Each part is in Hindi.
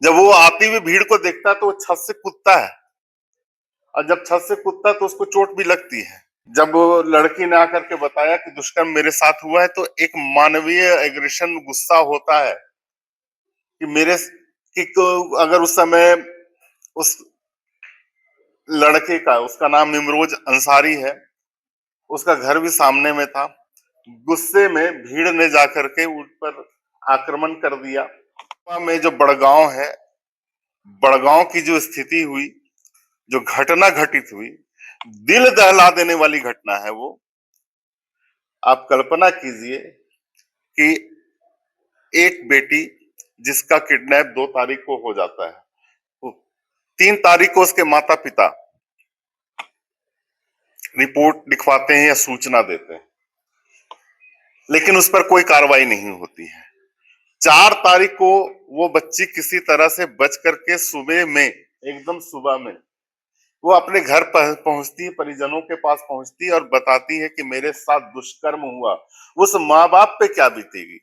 जब वो आती हुई भीड़ को देखता है तो वो छत से कूदता है, और जब छत से कूदता है तो उसको चोट भी लगती है। जब वो लड़की ने आकर के बताया कि दुष्कर्म मेरे साथ हुआ है, तो एक मानवीय एग्रेशन, गुस्सा होता है कि अगर उस समय उस लड़के का, उसका नाम निमरोज अंसारी है, उसका घर भी सामने में था, गुस्से में भीड़ ने जाकर के उस पर आक्रमण कर दिया। में जो बड़गांव है, बड़गांव की जो स्थिति हुई, जो घटना घटित हुई, दिल दहला देने वाली घटना है वो। आप कल्पना कीजिए कि एक बेटी जिसका किडनैप 2 तारीख को हो जाता है, तो 3 तारीख को उसके माता पिता रिपोर्ट लिखवाते हैं या सूचना देते हैं, लेकिन उस पर कोई कार्रवाई नहीं होती है। 4 तारीख को वो बच्ची किसी तरह से बच करके सुबह में, एकदम सुबह में वो अपने घर पहुंचती है, परिजनों के पास पहुंचती है और बताती है कि मेरे साथ दुष्कर्म हुआ। उस माँ बाप पे क्या बीतेगी।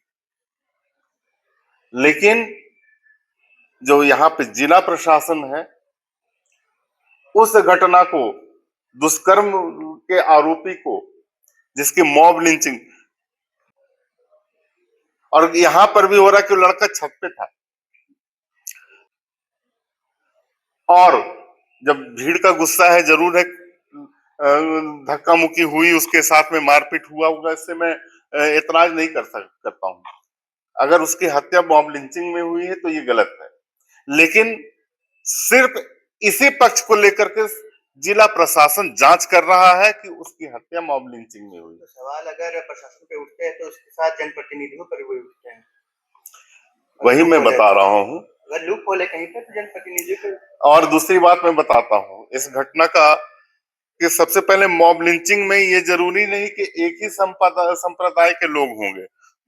लेकिन जो यहाँ पे जिला प्रशासन है, उस घटना को, दुष्कर्म के आरोपी को, जिसकी मॉब लिंचिंग, और यहां पर भी हो रहा है कि लड़का छत पे था, और जब भीड़ का गुस्सा है, जरूर है, धक्का मुक्की हुई, उसके साथ में मारपीट हुआ होगा, इससे मैं एतराज नहीं करता हूं। अगर उसकी हत्या मॉब लिंचिंग में हुई है तो ये गलत है, लेकिन सिर्फ इसी पक्ष को लेकर के जिला प्रशासन जांच कर रहा है कि उसकी हत्या मॉब लिंचिंग में हुई। तो सवाल अगर प्रशासन पे उठते हैं तो उसके साथ जनप्रतिनिधियों पर भी उठते हैं। वही मैं बता रहा हूँ। अगर लूप होल है कहीं पर तो जनप्रतिनिधियों को। और दूसरी बात मैं बताता हूँ इस घटना का, कि सबसे पहले मॉब लिंचिंग में ये जरूरी नहीं कि एक ही संप्रदाय के लोग होंगे,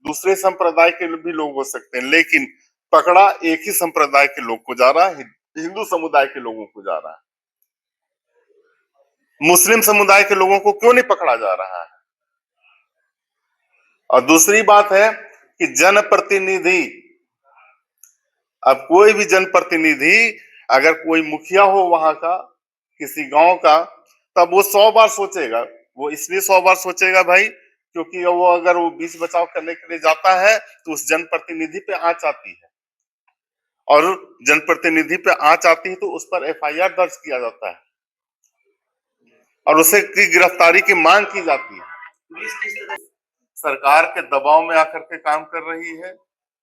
दूसरे संप्रदाय के भी लोग हो सकते हैं, लेकिन पकड़ा एक ही संप्रदाय के लोग को जा रहा है, हिंदू समुदाय के लोगों को जा रहा है। मुस्लिम समुदाय के लोगों को क्यों नहीं पकड़ा जा रहा है। और दूसरी बात है कि जनप्रतिनिधि, अब कोई भी जनप्रतिनिधि, अगर कोई मुखिया हो वहां का, किसी गांव का, तब वो 100 बार सोचेगा। वो इसलिए 100 बार सोचेगा भाई, क्योंकि वो अगर वो बीच बचाव करने के लिए जाता है तो उस जनप्रतिनिधि पे आंच आती है, और जनप्रतिनिधि पे आंच आती है तो उस पर एफआईआर दर्ज किया जाता है और उसे की गिरफ्तारी की मांग की जाती है। सरकार के दबाव में आकर के काम कर रही है,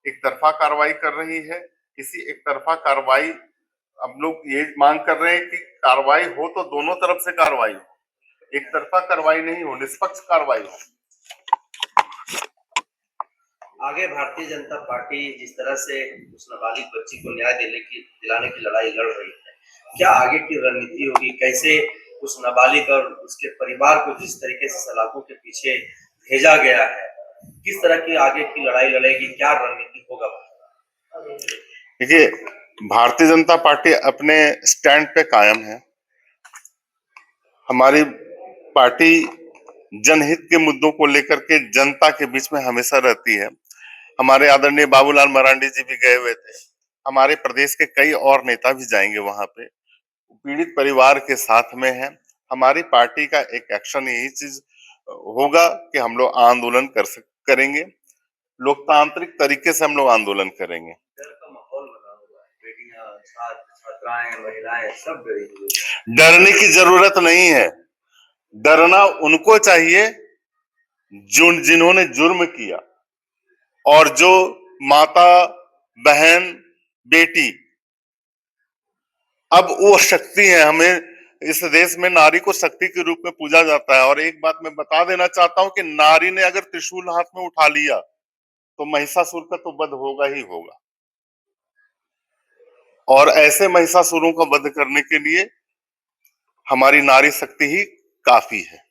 एक तरफा कार्रवाई कर रही है। इसी एक तरफा कार्रवाई, अब लोग ये मांग कर रहे हैं कि कार्रवाई हो तो दोनों तरफ से कार्रवाई हो, एक तरफा कार्रवाई नहीं हो, निष्पक्ष कार्रवाई हो। आगे भारतीय जनता पार्टी जिस तरह से उस नाबालिग बच्ची को न्याय दिलाने की लड़ाई लड़ रही है, क्या आगे की रणनीति होगी? कैसे उस नाबालिग और उसके परिवार को जिस तरीके से सलाखों के पीछे भेजा गया है, किस तरह की आगे की लड़ाई लड़ेगी, क्या रणनीति होगा? देखिए, भारतीय जनता पार्टी अपने स्टैंड पे कायम है। हमारी पार्टी जनहित के मुद्दों को लेकर के जनता के बीच में हमेशा रहती है। हमारे आदरणीय बाबूलाल मरांडी जी भी गए हुए थे, हमारे प्रदेश के कई और नेता भी जाएंगे वहां पे, पीड़ित परिवार के साथ में है। हमारी पार्टी का एक एक्शन यही चीज होगा कि हम लोग आंदोलन करेंगे, लोकतांत्रिक तरीके से हम लोग आंदोलन करेंगे। डर का माहौल बना हुआ है, बेटियां, छात्राएं, महिलाएं सब डरी हुई हैं। डरने की जरूरत नहीं है, डरना उनको चाहिए जिन्होंने जुर्म किया, और जो माता, बहन, बेटी, अब वो शक्ति है। हमें इस देश में नारी को शक्ति के रूप में पूजा जाता है। और एक बात मैं बता देना चाहता हूं कि नारी ने अगर त्रिशूल हाथ में उठा लिया तो महिषासुर का तो वध होगा ही होगा, और ऐसे महिषासुरों का वध करने के लिए हमारी नारी शक्ति ही काफी है।